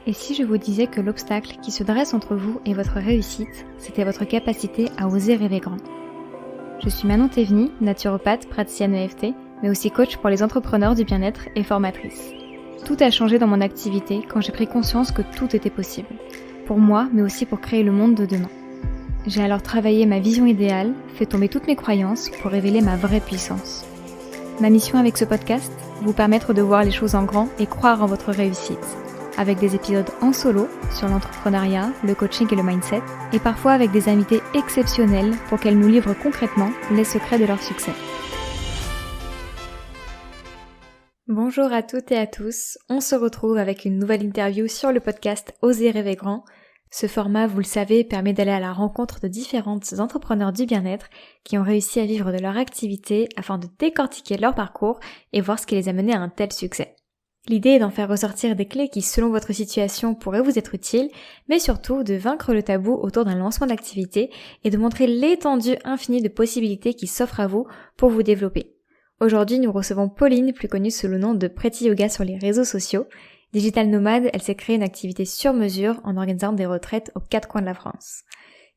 Et si je vous disais que l'obstacle qui se dresse entre vous et votre réussite, c'était votre capacité à oser rêver grand? Je suis Manon Théveny, naturopathe, praticienne EFT, mais aussi coach pour les entrepreneurs du bien-être et formatrice. Tout a changé dans mon activité quand j'ai pris conscience que tout était possible. Pour moi, mais aussi pour créer le monde de demain. J'ai alors travaillé ma vision idéale, fait tomber toutes mes croyances pour révéler ma vraie puissance. Ma mission avec ce podcast, vous permettre de voir les choses en grand et croire en votre réussite. Avec des épisodes en solo sur l'entrepreneuriat, le coaching et le mindset, et parfois avec des invités exceptionnels pour qu'elles nous livrent concrètement les secrets de leur succès. Bonjour à toutes et à tous, on se retrouve avec une nouvelle interview sur le podcast Oser rêver grand. Ce format, vous le savez, permet d'aller à la rencontre de différentes entrepreneurs du bien-être qui ont réussi à vivre de leur activité afin de décortiquer leur parcours et voir ce qui les a menés à un tel succès. L'idée est d'en faire ressortir des clés qui, selon votre situation, pourraient vous être utiles, mais surtout de vaincre le tabou autour d'un lancement d'activité et de montrer l'étendue infinie de possibilités qui s'offrent à vous pour vous développer. Aujourd'hui, nous recevons Pauline, plus connue sous le nom de Pretty Yoga sur les réseaux sociaux. Digital nomade, elle s'est créée une activité sur mesure en organisant des retraites aux quatre coins de la France.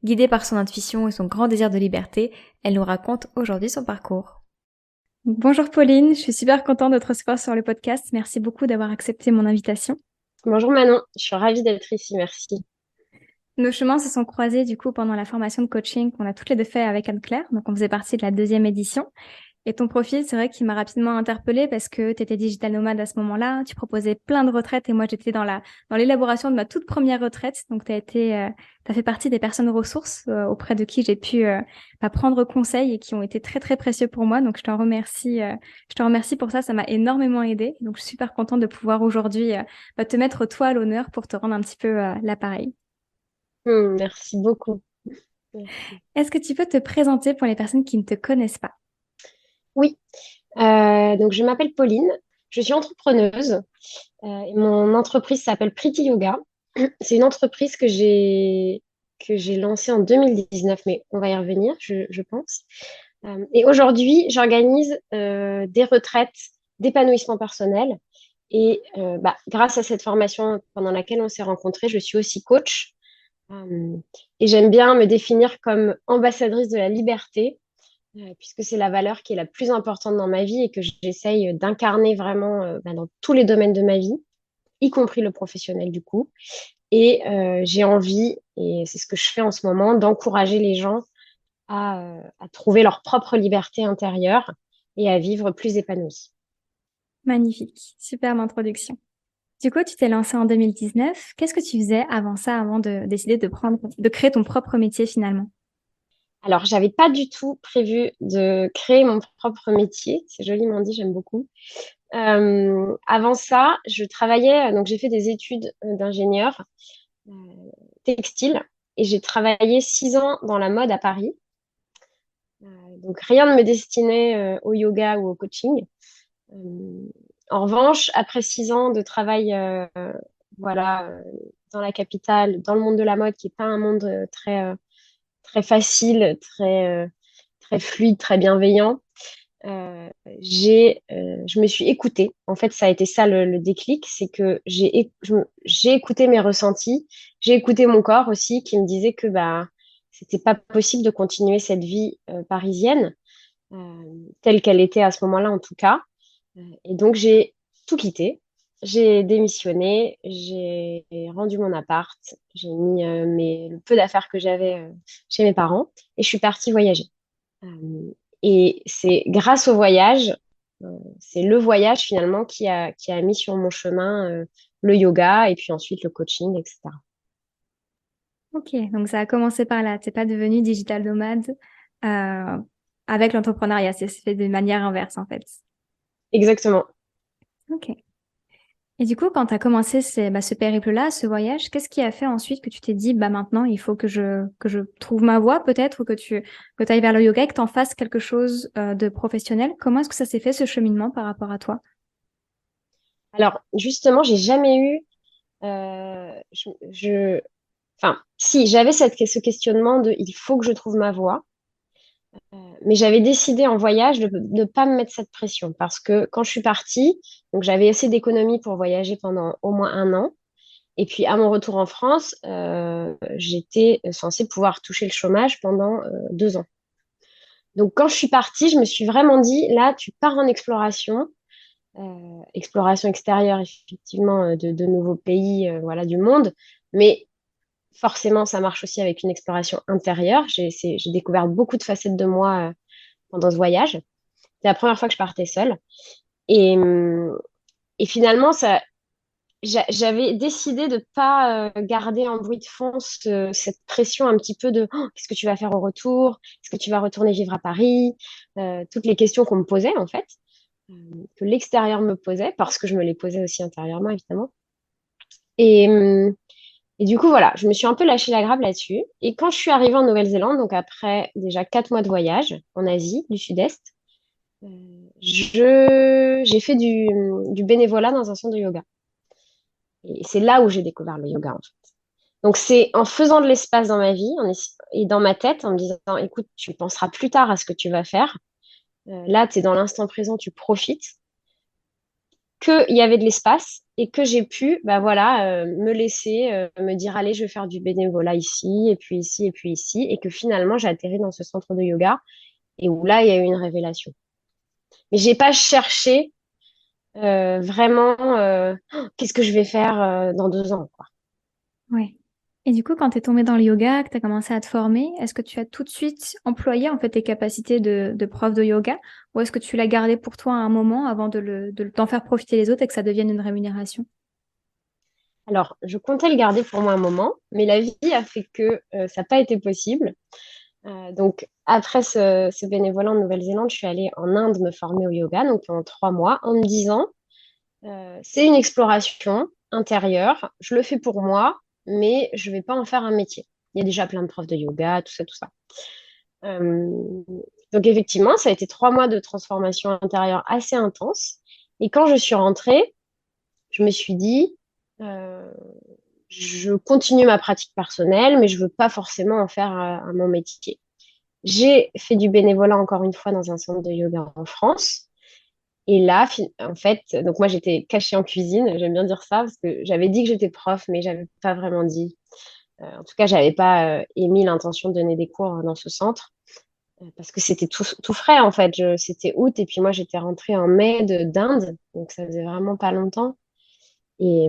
Guidée par son intuition et son grand désir de liberté, elle nous raconte aujourd'hui son parcours. Bonjour Pauline, je suis super contente de te recevoir sur le podcast. Merci beaucoup d'avoir accepté mon invitation. Bonjour Manon, je suis ravie d'être ici, merci. Nos chemins se sont croisés du coup pendant la formation de coaching qu'on a toutes les deux fait avec Anne-Claire, donc on faisait partie de la 2e édition. Et ton profil, c'est vrai qu'il m'a rapidement interpellée parce que tu étais digital nomade à ce moment-là, tu proposais plein de retraites et moi j'étais dans l'élaboration de ma toute première retraite. Donc t'as fait partie des personnes ressources auprès de qui j'ai pu prendre conseil et qui ont été très très précieux pour moi. Donc je te remercie pour ça, ça m'a énormément aidée. Donc je suis super contente de pouvoir aujourd'hui te mettre toi à l'honneur pour te rendre un petit peu l'appareil. Merci beaucoup. Merci. Est-ce que tu peux te présenter pour les personnes qui ne te connaissent pas? Oui, donc je m'appelle Pauline, je suis entrepreneuse et mon entreprise s'appelle Pretty Yoga. C'est une entreprise que j'ai lancée en 2019, mais on va y revenir, je pense. Et aujourd'hui, j'organise des retraites d'épanouissement personnel. Et grâce à cette formation pendant laquelle on s'est rencontrés, je suis aussi coach. Euh, et j'aime bien me définir comme ambassadrice de la liberté, puisque c'est la valeur qui est la plus importante dans ma vie et que j'essaye d'incarner vraiment dans tous les domaines de ma vie, y compris le professionnel du coup. Et j'ai envie, et c'est ce que je fais en ce moment, d'encourager les gens à trouver leur propre liberté intérieure et à vivre plus épanouis. Magnifique, superbe introduction. Du coup, tu t'es lancée en 2019. Qu'est-ce que tu faisais avant ça, avant de décider de créer ton propre métier finalement? Alors, j'avais pas du tout prévu de créer mon propre métier. C'est joliment dit, j'aime beaucoup. Avant ça, je travaillais, donc j'ai fait des études d'ingénieur euh, textile et j'ai travaillé 6 ans dans la mode à Paris. Euh, donc rien ne me destinait au yoga ou au coaching. Euh, En revanche, après 6 ans de travail, voilà, dans la capitale, dans le monde de la mode, qui n'est pas un monde très facile, très fluide, très bienveillant, je me suis écoutée. En fait, ça a été ça le déclic, c'est que j'ai écouté mes ressentis, j'ai écouté mon corps aussi qui me disait que c'était pas possible de continuer cette vie parisienne telle qu'elle était à ce moment-là en tout cas. Et donc j'ai tout quitté. J'ai démissionné, j'ai rendu mon appart, j'ai mis le peu d'affaires que j'avais chez mes parents et je suis partie voyager. Euh, et c'est grâce au voyage, c'est le voyage finalement qui a mis sur mon chemin le yoga et puis ensuite le coaching, etc. Ok, donc ça a commencé par là. T'es pas devenue digital nomade euh, avec l'entrepreneuriat. C'est fait de manière inverse en fait. Exactement. Ok. Et du coup, quand tu as commencé ce périple-là, ce voyage, qu'est-ce qui a fait ensuite que tu t'es dit, maintenant, il faut que je trouve ma voie peut-être, ou que tu ailles vers le yoga et que tu en fasses quelque chose de professionnel? Comment est-ce que ça s'est fait, ce cheminement par rapport à toi? Alors justement, j'ai jamais eu, enfin, si j'avais ce questionnement de il faut que je trouve ma voie. Mais j'avais décidé en voyage de ne pas me mettre cette pression parce que quand je suis partie, donc j'avais assez d'économies pour voyager pendant au moins un an. Et puis, à mon retour en France, j'étais censée pouvoir toucher le chômage pendant 2 ans. Donc, quand je suis partie, je me suis vraiment dit, là, tu pars en exploration, exploration extérieure, effectivement, de nouveaux pays, voilà, du monde. Mais forcément, ça marche aussi avec une exploration intérieure. J'ai découvert beaucoup de facettes de moi pendant ce voyage. C'est la première fois que je partais seule. Et, hum, et finalement, j'avais décidé de ne pas garder en bruit de fond cette pression un petit peu de qu'est-ce que tu vas faire au retour? Est-ce que tu vas retourner vivre à Paris? Toutes les questions qu'on me posait, en fait, euh, que l'extérieur me posait, parce que je me les posais aussi intérieurement, évidemment. Et, hum, et du coup, voilà, je me suis un peu lâché la grappe là-dessus. Et quand je suis arrivée en Nouvelle-Zélande, donc après déjà 4 mois de voyage en Asie du Sud-Est, euh, j'ai fait du bénévolat dans un centre de yoga. Et c'est là où j'ai découvert le yoga, en fait. Donc, c'est en faisant de l'espace dans ma vie et dans ma tête, en me disant, écoute, tu penseras plus tard à ce que tu vas faire. Là, tu es dans l'instant présent, tu profites, qu'il y avait de l'espace et que j'ai pu, bah voilà, me laisser, me dire, allez, je vais faire du bénévolat ici, et puis ici, et puis ici, et que finalement, j'ai atterri dans ce centre de yoga et où là, il y a eu une révélation. Mais j'ai pas cherché vraiment, qu'est-ce que je vais faire dans 2 ans, quoi. Ouais. Et du coup, quand tu es tombée dans le yoga, que tu as commencé à te former, est-ce que tu as tout de suite employé en fait tes capacités de prof de yoga ou est-ce que tu l'as gardé pour toi à un moment avant d'en faire profiter les autres et que ça devienne une rémunération? Alors, je comptais le garder pour moi un moment, mais la vie a fait que ça n'a pas été possible. Donc, après ce bénévolat en Nouvelle-Zélande, je suis allée en Inde me former au yoga, donc pendant 3 mois, en me disant, c'est une exploration intérieure, je le fais pour moi, mais je ne vais pas en faire un métier. Il y a déjà plein de profs de yoga, tout ça, tout ça. Euh, donc, effectivement, ça a été 3 mois de transformation intérieure assez intense. Et quand je suis rentrée, je me suis dit, euh, je continue ma pratique personnelle, mais je veux pas forcément en faire mon métier. J'ai fait du bénévolat encore une fois dans un centre de yoga en France. Et là, en fait, donc moi j'étais cachée en cuisine, j'aime bien dire ça parce que j'avais dit que j'étais prof, mais j'avais pas vraiment dit. En tout cas, j'avais pas émis l'intention de donner des cours dans ce centre parce que c'était tout frais en fait. C'était août et puis moi j'étais rentrée en mai d'Inde, donc ça faisait vraiment pas longtemps. Et,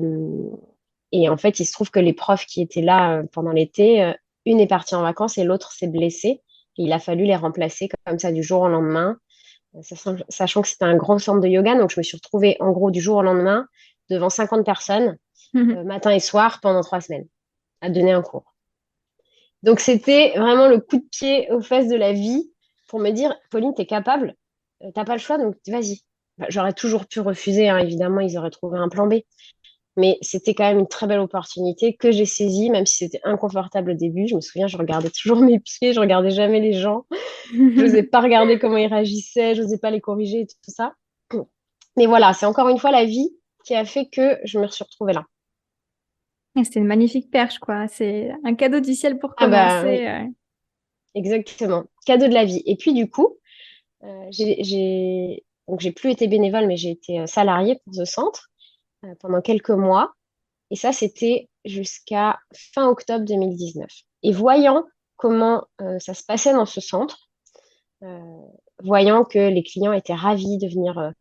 et en fait, il se trouve que les profs qui étaient là pendant l'été, une est partie en vacances et l'autre s'est blessée. Et il a fallu les remplacer comme ça du jour au lendemain, sachant que c'était un grand centre de yoga. Donc, je me suis retrouvée en gros du jour au lendemain devant 50 personnes, matin et soir, pendant 3 semaines, à donner un cours. Donc, c'était vraiment le coup de pied aux fesses de la vie pour me dire, Pauline, t'es capable, t'as pas le choix, donc vas-y. Bah, j'aurais toujours pu refuser, hein, évidemment, ils auraient trouvé un plan B. Mais c'était quand même une très belle opportunité que j'ai saisie, même si c'était inconfortable au début. Je me souviens, je regardais toujours mes pieds, je regardais jamais les gens. Je n'osais pas regarder comment ils réagissaient, je n'osais pas les corriger et tout ça. Mais voilà, c'est encore une fois la vie qui a fait que je me suis retrouvée là. Et c'était une magnifique perche, quoi. C'est un cadeau du ciel pour Ah bah oui, commencer. exactement. Cadeau de la vie. Et puis du coup, donc j'ai plus été bénévole, mais j'ai été salariée pour ce centre pendant quelques mois. Et ça, c'était jusqu'à fin octobre 2019. Et voyant comment ça se passait dans ce centre, euh, voyant que les clients étaient ravis de venir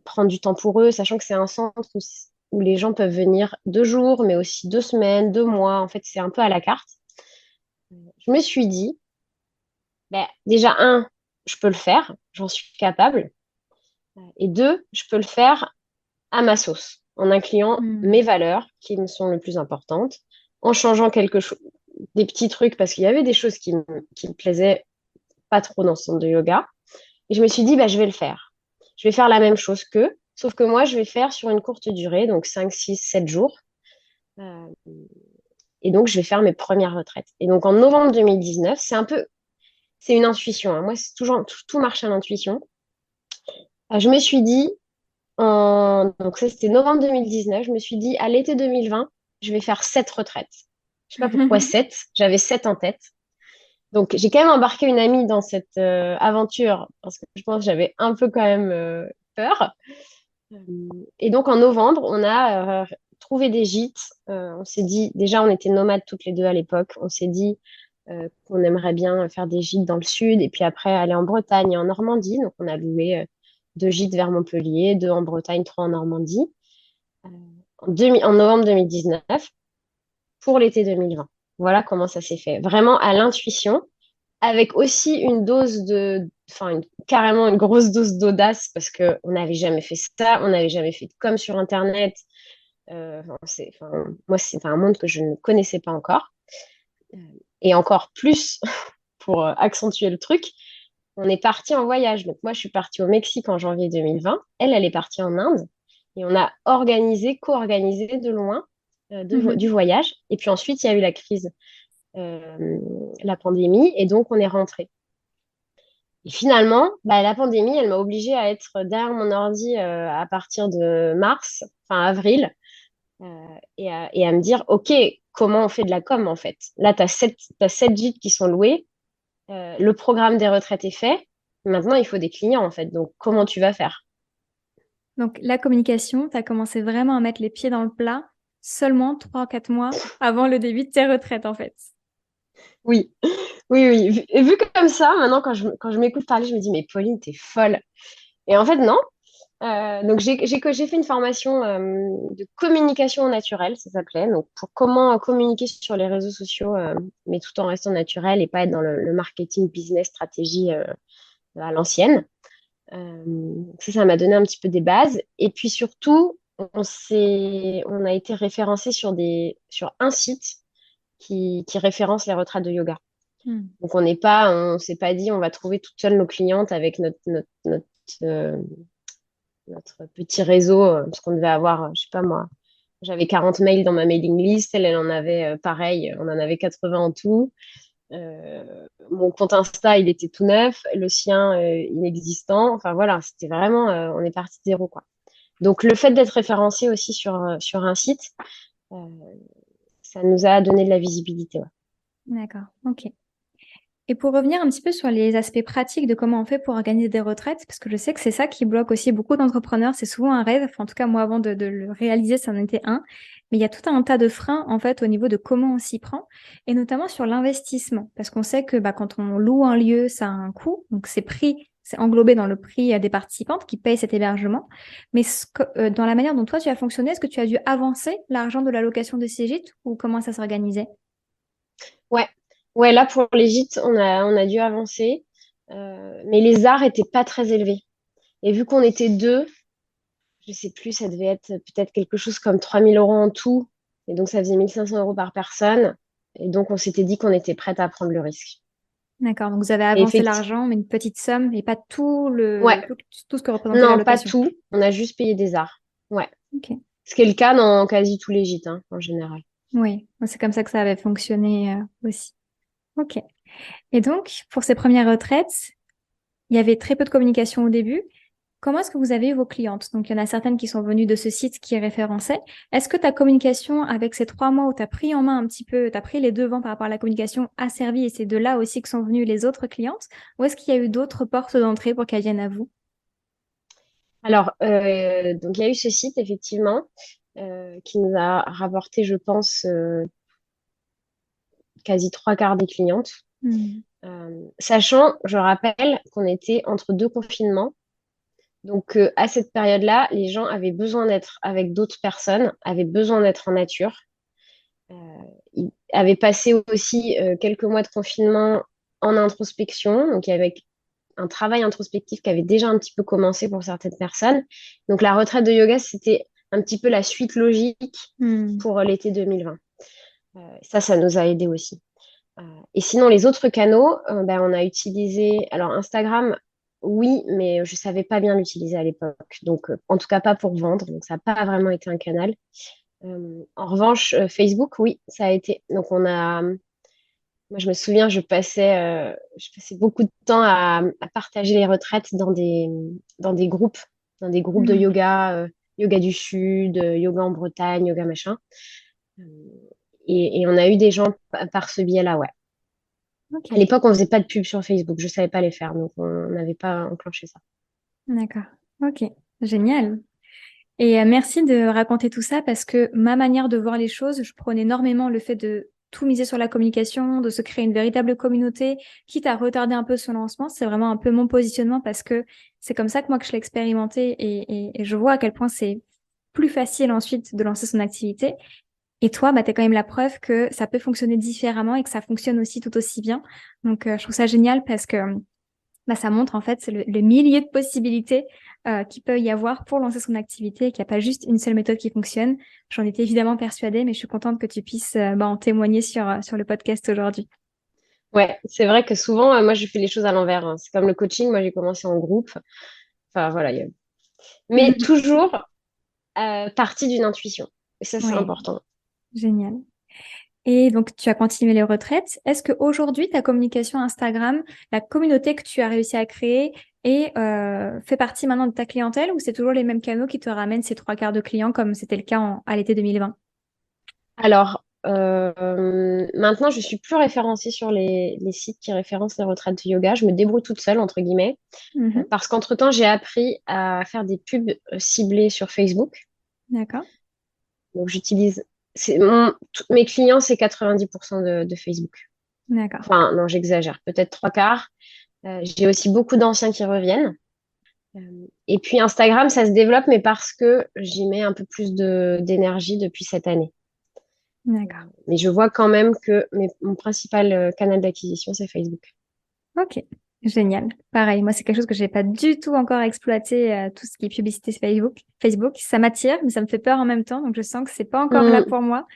prendre du temps pour eux, sachant que c'est un centre où les gens peuvent venir 2 jours, mais aussi 2 semaines, 2 mois. En fait, c'est un peu à la carte. Je me suis dit, ben, déjà, je peux le faire, j'en suis capable. Et deux, je peux le faire à ma sauce, en incluant mes Hmm. valeurs qui me sont les plus importantes, en changeant quelque chose, des petits trucs, parce qu'il y avait des choses qui me plaisaient pas trop dans ce centre de yoga. Et je me suis dit, bah, je vais le faire. Je vais faire la même chose qu'eux, sauf que moi, je vais faire sur une courte durée, donc 5, 6, 7 jours. Euh, et donc, je vais faire mes premières retraites. Et donc, en novembre 2019, c'est une intuition, hein. Moi, c'est toujours, tout marche à l'intuition. Je me suis dit, donc ça, c'était novembre 2019. Je me suis dit, à l'été 2020, je vais faire 7 retraites. Je sais pas pourquoi 7. J'avais 7 en tête. Donc, j'ai quand même embarqué une amie dans cette aventure parce que je pense que j'avais un peu quand même peur. Euh, Et donc, en novembre, on a trouvé des gîtes. On s'est dit, déjà, on était nomades toutes les deux à l'époque. On s'est dit qu'on aimerait bien faire des gîtes dans le sud et puis après aller en Bretagne et en Normandie. Donc, on a loué 2 gîtes vers Montpellier, 2 en Bretagne, 3 en Normandie, euh, en novembre 2019 pour l'été 2020. Voilà comment ça s'est fait. Vraiment à l'intuition, avec aussi une dose carrément une grosse dose d'audace parce qu'on n'avait jamais fait ça, on n'avait jamais fait de com sur Internet. Moi, c'est un monde que je ne connaissais pas encore. Euh, Et encore plus, pour accentuer le truc, on est parti en voyage. Donc moi, je suis partie au Mexique en janvier 2020. Elle est partie en Inde. Et on a co-organisé de loin du Mhm. voyage. Et puis ensuite, il y a eu la crise, la pandémie. Et donc, on est rentré. Et finalement, bah, la pandémie, elle m'a obligée à être derrière mon ordi à partir de mars, fin avril, et à me dire, OK, comment on fait de la com en fait? Là, t'as 7 gîtes qui sont loués, le programme des retraites est fait, maintenant il faut des clients en fait, donc comment tu vas faire? Donc, la communication, tu as commencé vraiment à mettre les pieds dans le plat seulement 3 ou 4 mois avant le début de tes retraites, en fait. Oui, oui, oui. Vu comme ça, maintenant quand je m'écoute parler, je me dis, mais Pauline, t'es folle. Et en fait, non. Donc j'ai fait une formation de communication naturelle, ça s'appelait, donc pour comment communiquer sur les réseaux sociaux, mais tout en restant naturel et pas être dans le marketing, business, stratégie à l'ancienne. Ça m'a donné un petit peu des bases. Et puis surtout, on a été référencé sur un site qui référence les retraites de yoga. Hmm. Donc on s'est pas dit on va trouver toutes seules nos clientes avec euh, notre petit réseau, parce qu'on devait avoir, je sais pas moi, j'avais 40 mails dans ma mailing list, elle en avait pareil, on en avait 80 en tout. Mon compte Insta, il était tout neuf, le sien, inexistant. Enfin voilà, c'était vraiment, on est parti de zéro, quoi. Donc le fait d'être référencé aussi sur un site, euh, ça nous a donné de la visibilité. Ouais. D'accord, ok. Et pour revenir un petit peu sur les aspects pratiques de comment on fait pour organiser des retraites, parce que je sais que c'est ça qui bloque aussi beaucoup d'entrepreneurs, c'est souvent un rêve, enfin, en tout cas moi avant de le réaliser, ça en était un, mais il y a tout un tas de freins en fait au niveau de comment on s'y prend, et notamment sur l'investissement, parce qu'on sait que bah, quand on loue un lieu, ça a un coût, donc c'est englobé dans le prix des participantes qui payent cet hébergement, mais dans la manière dont toi tu as fonctionné, est-ce que tu as dû avancer l'argent de la location de ces gîtes ou comment ça s'organisait? Ouais, ouais, là pour les gîtes, on a dû avancer, mais les arts étaient pas très élevés. Et vu qu'on était deux, je sais plus, ça devait être peut-être quelque chose comme 3 000 € en tout. Et donc, ça faisait 1 500 € par personne. Et donc, on s'était dit qu'on était prête à prendre le risque. D'accord, donc vous avez Et avancé effectivement, l'argent, mais une petite somme et pas ouais, tout ce que représentait la non, pas location. tout. On a juste payé des arts. Ouais. Ok, Ce qui est le cas dans quasi tous les gîtes, hein, en général. oui, c'est comme ça que ça avait fonctionné aussi. Ok. Et donc, pour ces premières retraites, il y avait très peu de communication au début. Comment est-ce que vous avez eu vos clientes? Donc, il y en a certaines qui sont venues de ce site qui est référencé. Est-ce que ta communication avec ces 3 mois où tu as pris en main un petit peu, tu as pris les devants par rapport à la communication a servi et c'est de là aussi que sont venues les autres clientes? Ou est-ce qu'il y a eu d'autres portes d'entrée pour qu'elles viennent à vous? Alors, donc, il y a eu ce site, effectivement, qui nous a rapporté, je pense, quasi 3 quarts des clientes. Hmm. Sachant, je rappelle, qu'on était entre 2 confinements. Donc, à cette période-là, les gens avaient besoin d'être avec d'autres personnes, avaient besoin d'être en nature. Euh, Ils avaient passé aussi quelques mois de confinement en introspection. Donc, il y avait un travail introspectif qui avait déjà un petit peu commencé pour certaines personnes. Donc, la retraite de yoga, c'était un petit peu la suite logique Hmm. pour l'été 2020. Ça nous a aidé aussi. Euh, et sinon, les autres canaux, ben, on a utilisé. Alors, Instagram, oui, mais je ne savais pas bien l'utiliser à l'époque. Donc, en tout cas, pas pour vendre. Donc, ça n'a pas vraiment été un canal. En revanche, Facebook, oui, ça a été. Donc, moi, je me souviens, je passais beaucoup de temps à partager les retraites dans des groupes, dans des groupes de Hmm. yoga, yoga du Sud, yoga en Bretagne, yoga machin. Euh, et on a eu des gens par ce biais-là, ouais. Ok, À l'époque, on faisait pas de pub sur Facebook. Je savais pas les faire, donc on n'avait pas enclenché ça. d'accord. Ok, génial. Et merci de raconter tout ça parce que ma manière de voir les choses, je prône énormément le fait de tout miser sur la communication, de se créer une véritable communauté, quitte à retarder un peu son lancement. C'est vraiment un peu mon positionnement parce que c'est comme ça que moi que je l'ai expérimenté et je vois à quel point c'est plus facile ensuite de lancer son activité. Et toi, bah, tu as quand même la preuve que ça peut fonctionner différemment et que ça fonctionne aussi tout aussi bien. Donc, je trouve ça génial parce que bah, ça montre en fait le millier de possibilités qu'il peut y avoir pour lancer son activité et qu'il n'y a pas juste une seule méthode qui fonctionne. J'en étais évidemment persuadée, mais je suis contente que tu puisses bah, en témoigner sur le podcast aujourd'hui. Ouais, c'est vrai que souvent, moi, je fais les choses à l'envers, hein. C'est comme le coaching, moi, j'ai commencé en groupe. Enfin, voilà. Mais toujours partie d'une intuition. Et ça, c'est Ouais, important. génial. Et donc, tu as continué les retraites. Est-ce qu'aujourd'hui, ta communication Instagram, la communauté que tu as réussi à créer, fait partie maintenant de ta clientèle ou c'est toujours les mêmes canaux qui te ramènent ces trois quarts de clients comme c'était le cas à l'été 2020? Alors, maintenant, je suis plus référencée sur les sites qui référencent les retraites de yoga. Je me débrouille toute seule, entre guillemets, Mhm. parce qu'entre-temps, j'ai appris à faire des pubs ciblées sur Facebook. D'accord, Donc, j'utilise... mes clients, c'est 90% de Facebook. d'accord. Enfin, non, j'exagère. Peut-être trois quarts. J'ai aussi beaucoup d'anciens qui reviennent. Et puis, Instagram, ça se développe, mais parce que j'y mets un peu plus d'énergie depuis cette année. D'accord. Mais je vois quand même que mon principal canal d'acquisition, c'est Facebook. Ok, génial. Pareil, moi, c'est quelque chose que j'ai pas du tout encore exploité, tout ce qui est publicité Facebook. Facebook, ça m'attire, mais ça me fait peur en même temps. Donc, je sens que c'est pas encore là Mm. pour moi.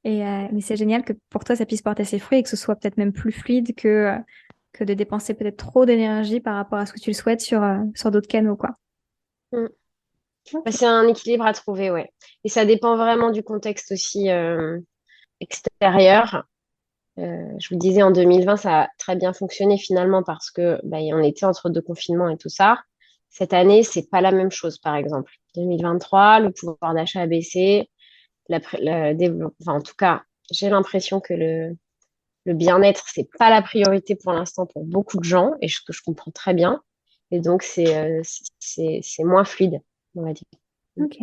Mais c'est génial que pour toi, ça puisse porter ses fruits et que ce soit peut-être même plus fluide que de dépenser peut-être trop d'énergie par rapport à ce que tu le souhaites sur d'autres canaux, quoi. Mm. Bah, Ok. c'est un équilibre à trouver, ouais. Et ça dépend vraiment du contexte aussi extérieur. Je vous disais, en 2020, ça a très bien fonctionné finalement parce que bah, on était entre deux confinements et tout ça. Cette année, c'est pas la même chose, par exemple. 2023, le pouvoir d'achat a baissé. Enfin, en tout cas, j'ai l'impression que le bien-être, c'est pas la priorité pour l'instant pour beaucoup de gens, et ce que je comprends très bien. Et donc, c'est moins fluide, on va dire. Ok.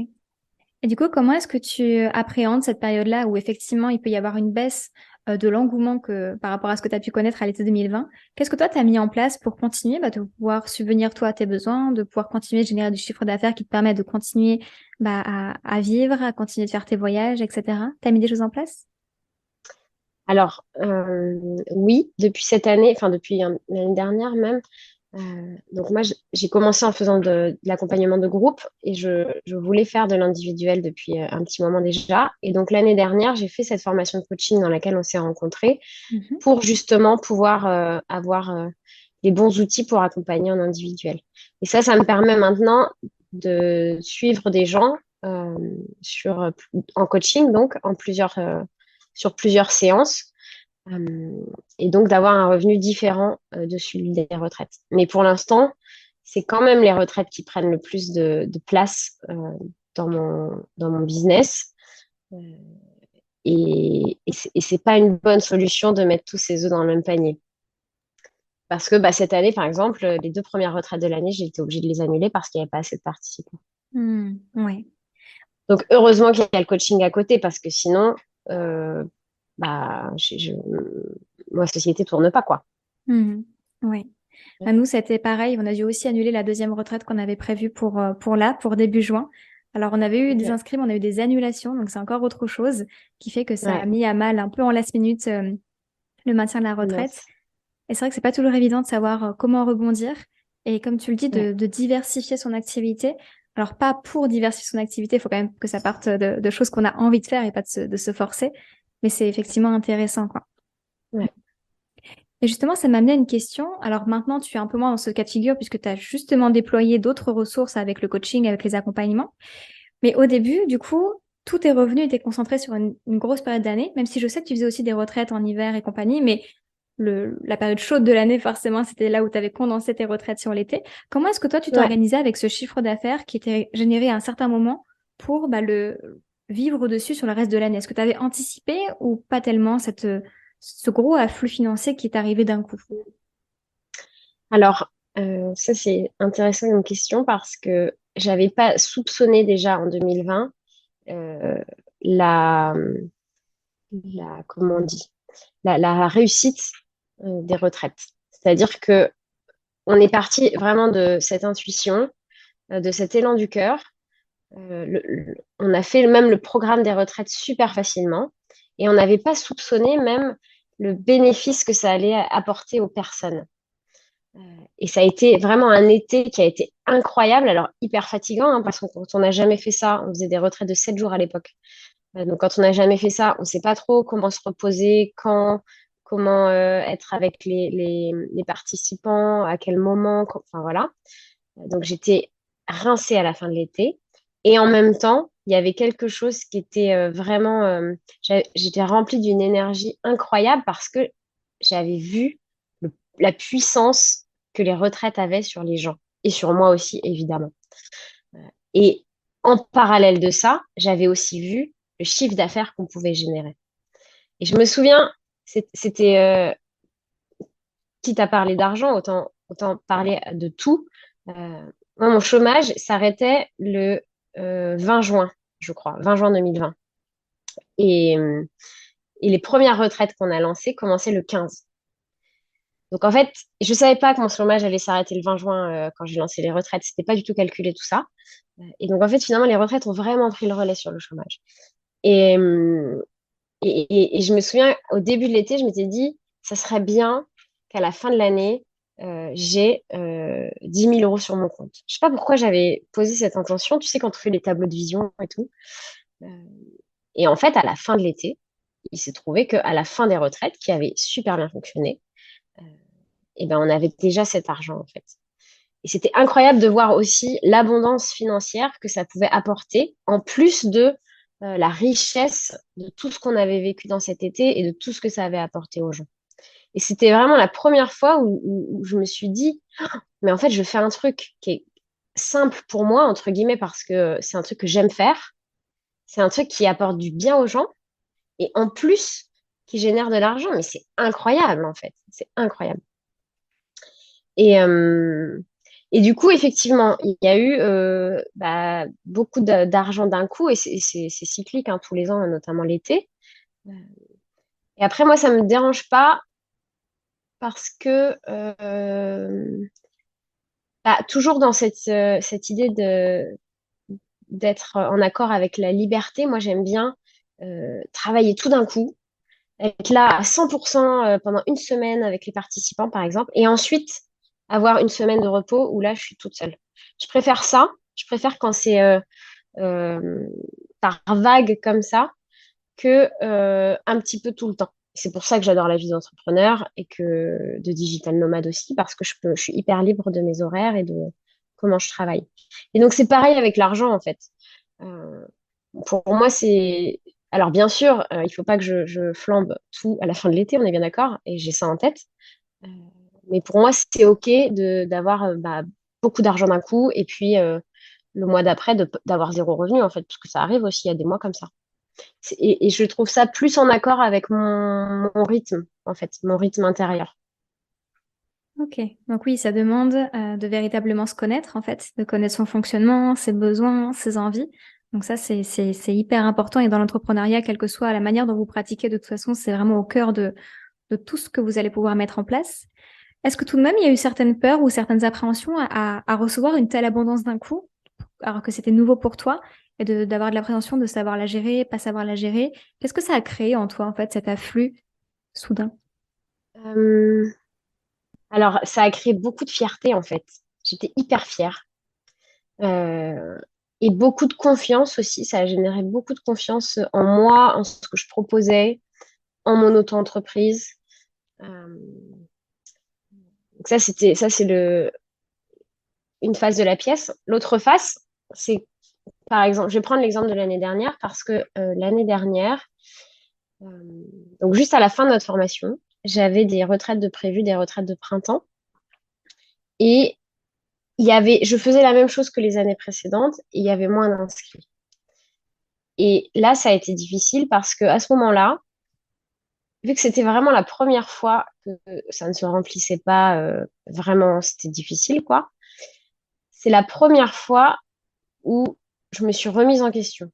Et du coup, comment est-ce que tu appréhendes cette période-là où effectivement il peut y avoir une baisse de l'engouement par rapport à ce que tu as pu connaître à l'été 2020? Qu'est-ce que toi, tu as mis en place pour continuer bah, de pouvoir subvenir toi à tes besoins, de pouvoir continuer de générer du chiffre d'affaires qui te permet de continuer bah, à vivre, à continuer de faire tes voyages, etc. Tu as mis des choses en place? Alors, oui, depuis cette année, enfin depuis l'année dernière même, donc moi, j'ai commencé en faisant de l'accompagnement de groupe et je voulais faire de l'individuel depuis un petit moment déjà. Et donc l'année dernière, j'ai fait cette formation de coaching dans laquelle on s'est rencontrés Mhm. pour justement pouvoir avoir les bons outils pour accompagner en individuel. Et ça me permet maintenant de suivre des gens sur, en coaching, donc sur plusieurs séances, et donc d'avoir un revenu différent de celui des retraites. Mais pour l'instant, c'est quand même les retraites qui prennent le plus de place dans mon business. Euh, et c'est pas une bonne solution de mettre tous ses œufs dans le même panier. Parce que bah, cette année, par exemple, les deux premières retraites de l'année, j'ai été obligée de les annuler parce qu'il n'y avait pas assez de participants. Ouais. Donc, heureusement qu'il y a le coaching à côté parce que sinon, euh, bah, ma société tourne pas, quoi. Mhm. Ouais. À nous, c'était pareil. On a dû aussi annuler la deuxième retraite qu'on avait prévue pour début juin. Alors, on avait eu des Ok. inscrits, mais on a eu des annulations. Donc, c'est encore autre chose qui fait que ça a Ouais, mis à mal un peu en last minute, le maintien de la retraite. mince. Et c'est vrai que c'est pas toujours évident de savoir comment rebondir. Et comme tu le dis, Ouais. de diversifier son activité. Alors, pas pour diversifier son activité, il faut quand même que ça parte de choses qu'on a envie de faire et pas de se forcer. Mais c'est effectivement intéressant, quoi. Ouais. Et justement, ça m'a amené à une question. Alors maintenant, tu es un peu moins dans ce cas de figure puisque tu as justement déployé d'autres ressources avec le coaching, avec les accompagnements. Mais au début, du coup, tous tes revenus étaient concentrés sur une grosse période d'année, même si je sais que tu faisais aussi des retraites en hiver et compagnie, mais la période chaude de l'année, forcément, c'était là où tu avais condensé tes retraites sur l'été. Comment est-ce que toi, tu Ouais. t'organisais avec ce chiffre d'affaires qui était généré à un certain moment pour bah, le vivre dessus sur le reste de l'année? Est-ce que tu avais anticipé ou pas tellement ce gros afflux financier qui est arrivé d'un coup? Alors, ça, c'est intéressant comme question parce que j'avais pas soupçonné déjà en 2020 euh, la, comment on dit, la réussite des retraites. C'est-à-dire que on est parti vraiment de cette intuition, de cet élan du cœur. On a fait même le programme des retraites super facilement et on n'avait pas soupçonné même le bénéfice que ça allait apporter aux personnes. Euh, et ça a été vraiment un été qui a été incroyable, alors hyper fatigant, hein, parce que quand on n'a jamais fait ça, on faisait des retraites de 7 jours à l'époque. Donc quand on n'a jamais fait ça, on ne sait pas trop comment se reposer, quand, comment être avec les participants, à quel moment, enfin voilà. Donc j'étais rincée à la fin de l'été. Et en même temps, il y avait quelque chose qui était vraiment... j'étais remplie d'une énergie incroyable parce que j'avais vu la puissance que les retraites avaient sur les gens. Et sur moi aussi, évidemment. Et en parallèle de ça, j'avais aussi vu le chiffre d'affaires qu'on pouvait générer. Et je me souviens, c'était, quitte à parler d'argent, autant parler de tout. Moi, mon chômage s'arrêtait le 20 juin, je crois, 20 juin 2020. Et, euh, et les premières retraites qu'on a lancées commençaient le 15. Donc en fait, je ne savais pas que mon chômage allait s'arrêter le 20 juin quand j'ai lancé les retraites. C'était pas du tout calculé tout ça. Et donc en fait, finalement, les retraites ont vraiment pris le relais sur le chômage. Et, euh, et je me souviens, au début de l'été, je m'étais dit, ça serait bien qu'à la fin de l'année, j'ai 10 000 euros sur mon compte. Je sais pas pourquoi j'avais posé cette intention. Tu sais, quand on fait les tableaux de vision et tout. Euh, et en fait, à la fin de l'été, il s'est trouvé qu'à la fin des retraites, qui avaient super bien fonctionné, euh, eh ben, on avait déjà cet argent, en fait. Et c'était incroyable de voir aussi l'abondance financière que ça pouvait apporter, en plus de la richesse de tout ce qu'on avait vécu dans cet été et de tout ce que ça avait apporté aux gens. Et c'était vraiment la première fois où je me suis dit, mais en fait, je fais un truc qui est simple pour moi, entre guillemets, parce que c'est un truc que j'aime faire. C'est un truc qui apporte du bien aux gens et en plus, qui génère de l'argent. Mais c'est incroyable, en fait. C'est incroyable. Et, euh, et du coup, effectivement, il y a eu beaucoup d'argent d'un coup et c'est cyclique hein, tous les ans, notamment l'été. Et après, moi, ça me dérange pas parce que toujours dans cette idée d'être en accord avec la liberté, moi, j'aime bien travailler tout d'un coup, être là à 100% pendant une semaine avec les participants, par exemple, et ensuite avoir une semaine de repos où là, je suis toute seule. Je préfère ça. Je préfère quand c'est euh, par vague comme ça que un petit peu tout le temps. C'est pour ça que j'adore la vie d'entrepreneur et que de digital nomade aussi, parce que je suis hyper libre de mes horaires et de comment je travaille. Et donc, c'est pareil avec l'argent, en fait. Euh, pour moi, c'est... Alors, bien sûr, il ne faut pas que je flambe tout à la fin de l'été, on est bien d'accord, et j'ai ça en tête. Euh, mais pour moi, c'est OK d'avoir beaucoup d'argent d'un coup et puis le mois d'après, d'avoir zéro revenu, en fait, parce que ça arrive aussi, il y a des mois comme ça. Et je trouve ça plus en accord avec mon rythme, en fait, mon rythme intérieur. Ok, donc oui, ça demande de véritablement se connaître en fait, de connaître son fonctionnement, ses besoins, ses envies. Donc ça, c'est hyper important et dans l'entrepreneuriat, quelle que soit la manière dont vous pratiquez, de toute façon, c'est vraiment au cœur de tout ce que vous allez pouvoir mettre en place. Est-ce que tout de même, il y a eu certaines peurs ou certaines appréhensions à recevoir une telle abondance d'un coup, alors que c'était nouveau pour toi, et d'avoir de l'appréhension de savoir la gérer, pas savoir la gérer? Qu'est-ce que ça a créé en toi, en fait, cet afflux soudain? Euh, alors, ça a créé beaucoup de fierté, en fait. J'étais hyper fière. Euh, et beaucoup de confiance aussi. Ça a généré beaucoup de confiance en moi, en ce que je proposais, en mon auto-entreprise. Euh, donc ça, c'est une face de la pièce. L'autre face, c'est, par exemple, je vais prendre l'exemple de l'année dernière parce que l'année dernière, euh, donc juste à la fin de notre formation, j'avais des retraites de prévues, des retraites de printemps. Et je faisais la même chose que les années précédentes et il y avait moins d'inscrits. Et là, ça a été difficile parce que à ce moment-là, vu que c'était vraiment la première fois que ça ne se remplissait pas vraiment, c'était difficile, quoi. C'est la première fois. où je me suis remise en question.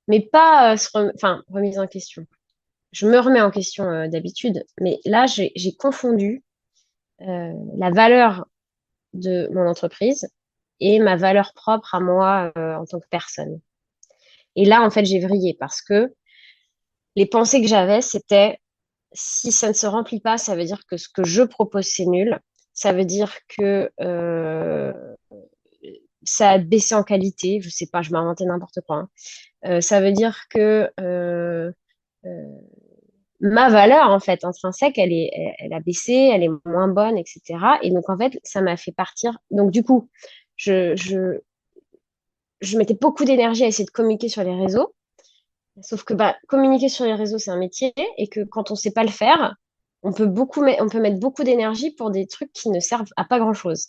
Mais pas, enfin, remise en question. Je me remets en question d'habitude, mais là, j'ai confondu la valeur de mon entreprise et ma valeur propre à moi en tant que personne. Et là, en fait, j'ai vrillé parce que les pensées que j'avais, c'était si ça ne se remplit pas, ça veut dire que ce que je propose, c'est nul. Ça veut dire que ça a baissé en qualité. Je sais pas, je m'inventais n'importe quoi, hein. Ça veut dire que euh, ma valeur, en fait, intrinsèque, elle a baissé, elle est moins bonne, etc. Et donc, en fait, ça m'a fait partir. Donc, du coup, je, je, je mettais beaucoup d'énergie à essayer de communiquer sur les réseaux. Sauf que bah, communiquer sur les réseaux, c'est un métier et que quand on ne sait pas le faire, on peut mettre beaucoup d'énergie pour des trucs qui ne servent à pas grand-chose.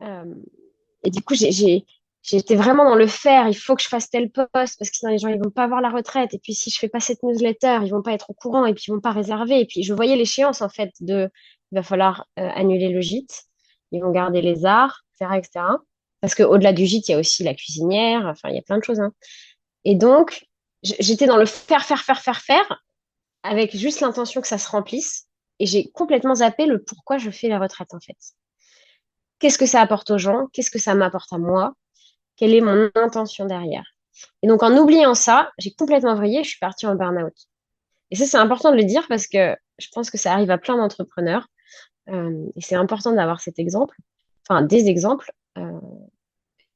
Euh, et du coup, j'étais vraiment dans le faire. Il faut que je fasse tel poste parce que sinon les gens ils vont pas avoir la retraite. Et puis si je fais pas cette newsletter, ils vont pas être au courant et puis ils vont pas réserver. Et puis je voyais l'échéance en fait de il va falloir annuler le gîte. Ils vont garder les arts, etc., etc. Parce qu'au-delà du gîte, il y a aussi la cuisinière. Enfin, il y a plein de choses, hein. Et donc, j'étais dans le faire, faire, faire, faire, faire, avec juste l'intention que ça se remplisse. Et j'ai complètement zappé le pourquoi je fais la retraite, en fait. Qu'est-ce que ça apporte aux gens? Qu'est-ce que ça m'apporte à moi? Quelle est mon intention derrière? Et donc, en oubliant ça, j'ai complètement vrillé, je suis partie en burn-out. Et ça, c'est important de le dire parce que je pense que ça arrive à plein d'entrepreneurs. Et c'est important d'avoir cet exemple, enfin, des exemples.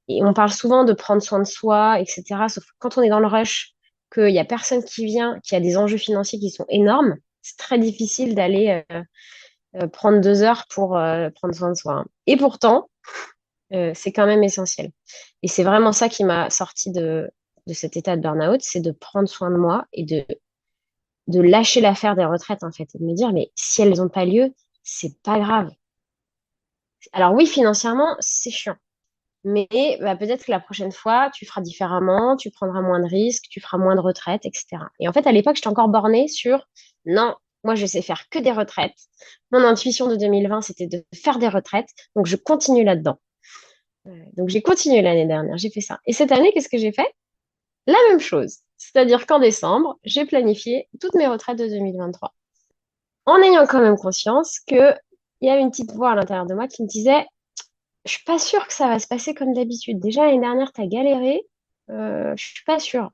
Et on parle souvent de prendre soin de soi, etc. Sauf que quand on est dans le rush, qu'il n'y a personne qui vient, qu'il y a des enjeux financiers qui sont énormes, c'est très difficile d'aller prendre 2 heures pour prendre soin de soi, hein. Et pourtant, c'est quand même essentiel. Et c'est vraiment ça qui m'a sorti de cet état de burn-out, c'est de prendre soin de moi et de lâcher l'affaire des retraites, en fait, et de me dire, mais si elles n'ont pas lieu, c'est pas grave. Alors oui, financièrement, c'est chiant. Mais bah, peut-être que la prochaine fois, tu feras différemment, tu prendras moins de risques, tu feras moins de retraites, etc. Et en fait, à l'époque, j'étais encore bornée sur non, moi, je sais faire que des retraites. Mon intuition de 2020, c'était de faire des retraites. Donc, je continue là-dedans. Donc, j'ai continué l'année dernière, j'ai fait ça. Et cette année, qu'est-ce que j'ai fait? La même chose. C'est-à-dire qu'en décembre, j'ai planifié toutes mes retraites de 2023. En ayant quand même conscience qu'il y avait une petite voix à l'intérieur de moi qui me disait je suis pas sûre que ça va se passer comme d'habitude. Déjà, l'année dernière, tu as galéré. Je suis pas sûre.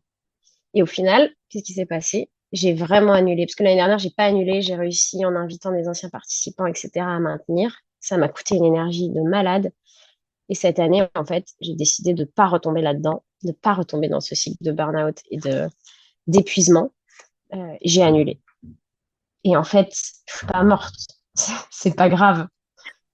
Et au final, qu'est-ce qui s'est passé? J'ai vraiment annulé. Parce que l'année dernière, j'ai pas annulé. J'ai réussi en invitant des anciens participants, etc., à maintenir. Ça m'a coûté une énergie de malade. Et cette année, en fait, j'ai décidé de pas retomber là-dedans, de pas retomber dans ce cycle de burn-out et d'épuisement. J'ai annulé. Et en fait, je suis pas morte. C'est pas grave.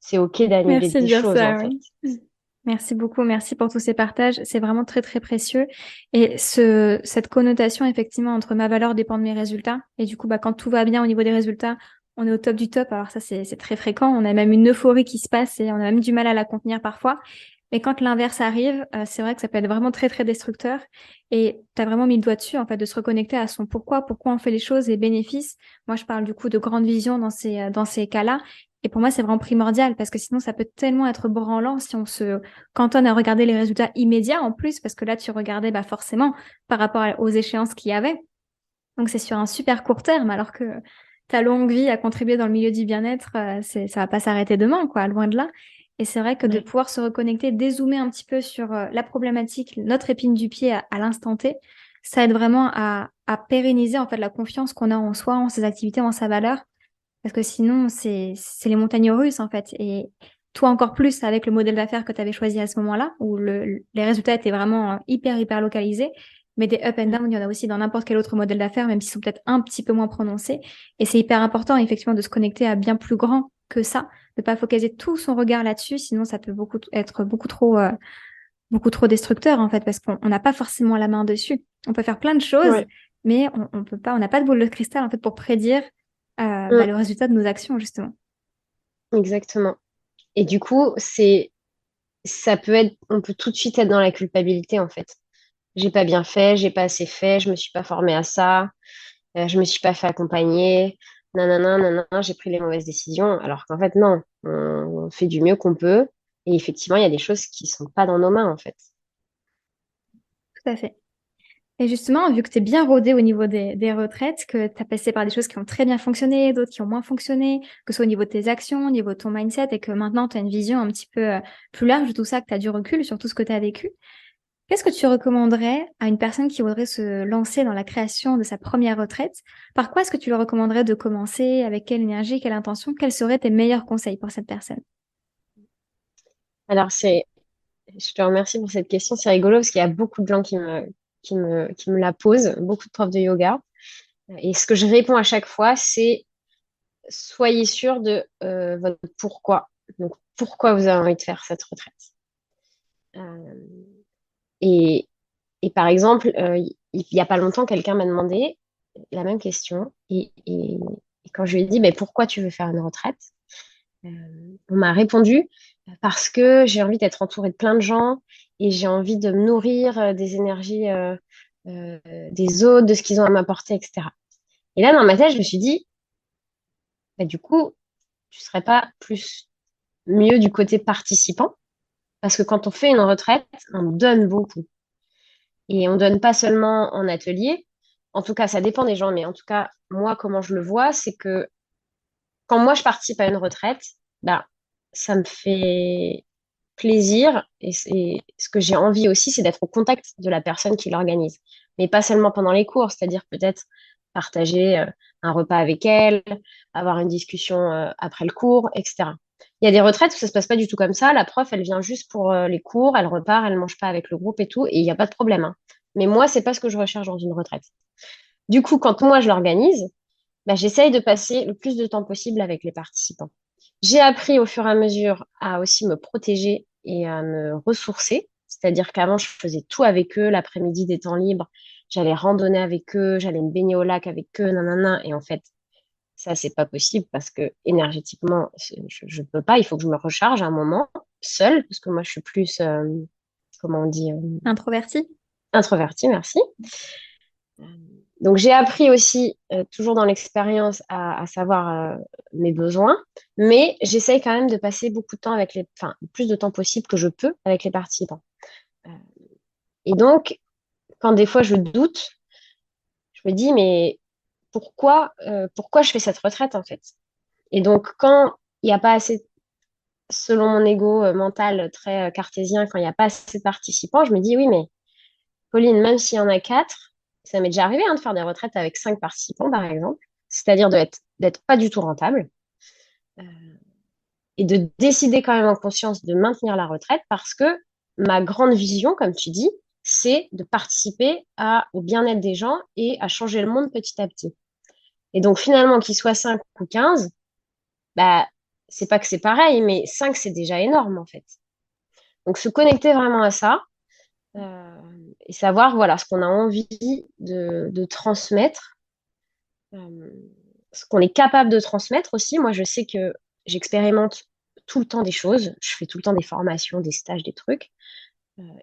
C'est OK d'annuler Merci de des dire choses, en ça, fait. oui. Merci beaucoup, merci pour tous ces partages. C'est vraiment très très précieux. Et cette connotation effectivement entre ma valeur dépend de mes résultats. Et du coup, bah, quand tout va bien au niveau des résultats, on est au top du top. Alors ça, c'est très fréquent. On a même une euphorie qui se passe et on a même du mal à la contenir parfois. Mais quand l'inverse arrive, c'est vrai que ça peut être vraiment très très destructeur. Et tu as vraiment mis le doigt dessus, en fait, de se reconnecter à son pourquoi on fait les choses et bénéfices. Moi, je parle du coup de grande vision dans ces cas-là. Et pour moi, c'est vraiment primordial parce que sinon, ça peut tellement être branlant si on se cantonne à regarder les résultats immédiats en plus, parce que là, tu regardais bah, forcément par rapport aux échéances qu'il y avait. Donc, c'est sur un super court terme, alors que ta longue vie à contribuer dans le milieu du bien-être, ça va pas s'arrêter demain, quoi, loin de là. Et c'est vrai que de Ouais. pouvoir se reconnecter, dézoomer un petit peu sur la problématique, notre épine du pied à l'instant T, ça aide vraiment à pérenniser en fait la confiance qu'on a en soi, en ses activités, en sa valeur parce que sinon, c'est les montagnes russes, en fait. Et toi, encore plus avec le modèle d'affaires que tu avais choisi à ce moment-là, où les résultats étaient vraiment hyper localisés. Mais des up and Mm. down, il y en a aussi dans n'importe quel autre modèle d'affaires, même s'ils sont peut-être un petit peu moins prononcés. Et c'est hyper important, effectivement, de se connecter à bien plus grand que ça, de pas focaliser tout son regard là-dessus, sinon ça peut être beaucoup trop destructeur, en fait, parce qu'on n'a pas forcément la main dessus. On peut faire plein de choses, Ouais. mais on peut pas, on n'a pas de boule de cristal, en fait, pour prédire bah, Mm. le résultat de nos actions, justement. Exactement. Et du coup, ça peut être, on peut tout de suite être dans la culpabilité, en fait. J'ai pas bien fait, j'ai pas assez fait, je me suis pas formée à ça, je me suis pas fait accompagner, nanana, nanana, j'ai pris les mauvaises décisions. Alors qu'en fait, non, on fait du mieux qu'on peut. Et effectivement, il y a des choses qui sont pas dans nos mains, en fait. tout à fait. Et justement, vu que tu es bien rodé au niveau des retraites, que tu as passé par des choses qui ont très bien fonctionné, d'autres qui ont moins fonctionné, que ce soit au niveau de tes actions, au niveau de ton mindset, et que maintenant tu as une vision un petit peu plus large de tout ça, que tu as du recul sur tout ce que tu as vécu, qu'est-ce que tu recommanderais à une personne qui voudrait se lancer dans la création de sa première retraite? Par quoi est-ce que tu lui recommanderais de commencer? Avec quelle énergie, quelle intention? Quels seraient tes meilleurs conseils pour cette personne? Alors, je te remercie pour cette question. C'est rigolo parce qu'il y a beaucoup de gens qui me la posent, beaucoup de profs de yoga. Et ce que je réponds à chaque fois, c'est soyez sûr de votre pourquoi. Donc, pourquoi vous avez envie de faire cette retraite. Euh, et, et par exemple, il n'y a pas longtemps, quelqu'un m'a demandé la même question. Et quand je lui ai dit, mais pourquoi tu veux faire une retraite? Euh, on m'a répondu parce que j'ai envie d'être entourée de plein de gens et j'ai envie de me nourrir des énergies euh, des autres, de ce qu'ils ont à m'apporter, etc. Et là, dans ma tête, je me suis dit, bah, du coup, tu serais pas plus mieux du côté participant? Parce que quand on fait une retraite, on donne beaucoup. Et on donne pas seulement en atelier. En tout cas, ça dépend des gens, mais en tout cas, moi, comment je le vois, c'est que quand moi, je participe à une retraite, bah, ça me fait plaisir et ce que j'ai envie aussi, c'est d'être au contact de la personne qui l'organise. Mais pas seulement pendant les cours, c'est-à-dire peut-être partager un repas avec elle, avoir une discussion après le cours, etc. Il y a des retraites où ça se passe pas du tout comme ça. La prof, elle vient juste pour les cours, elle repart, elle mange pas avec le groupe et tout, et il n'y a pas de problème, hein. Mais moi, c'est pas ce que je recherche dans une retraite. Du coup, quand moi je l'organise, bah, j'essaye de passer le plus de temps possible avec les participants. J'ai appris au fur et à mesure à aussi me protéger et à me ressourcer. C'est-à-dire qu'avant, je faisais tout avec eux, l'après-midi des temps libres, j'allais randonner avec eux, j'allais me baigner au lac avec eux, nanana. Et en fait, ça, c'est pas possible parce que énergétiquement, je peux pas. Il faut que je me recharge à un moment seule, parce que moi, je suis plus, comment on dit, Introverti? introvertie, merci. Donc, j'ai appris aussi, toujours dans l'expérience, à savoir mes besoins, mais j'essaye quand même de passer beaucoup de temps enfin, le plus de temps possible que je peux avec les participants. Euh, et donc, quand des fois je doute, je me dis, mais pourquoi je fais cette retraite en fait? Et donc, quand il n'y a pas assez, selon mon ego mental très cartésien, quand il n'y a pas assez de participants, je me dis, oui, mais Pauline, même s'il y en a quatre, ça m'est déjà arrivé hein, de faire des retraites avec cinq participants, par exemple, c'est-à-dire d'être pas du tout rentable euh, et de décider quand même en conscience de maintenir la retraite parce que ma grande vision, comme tu dis, c'est de participer au bien-être des gens et à changer le monde petit à petit. Et donc finalement, qu'il soit 5 ou 15, bah, c'est pas que c'est pareil, mais 5 c'est déjà énorme en fait. Donc se connecter vraiment à ça, euh, et savoir voilà ce qu'on a envie de transmettre, euh, ce qu'on est capable de transmettre aussi. Moi, je sais que j'expérimente tout le temps des choses, je fais tout le temps des formations, des stages, des trucs,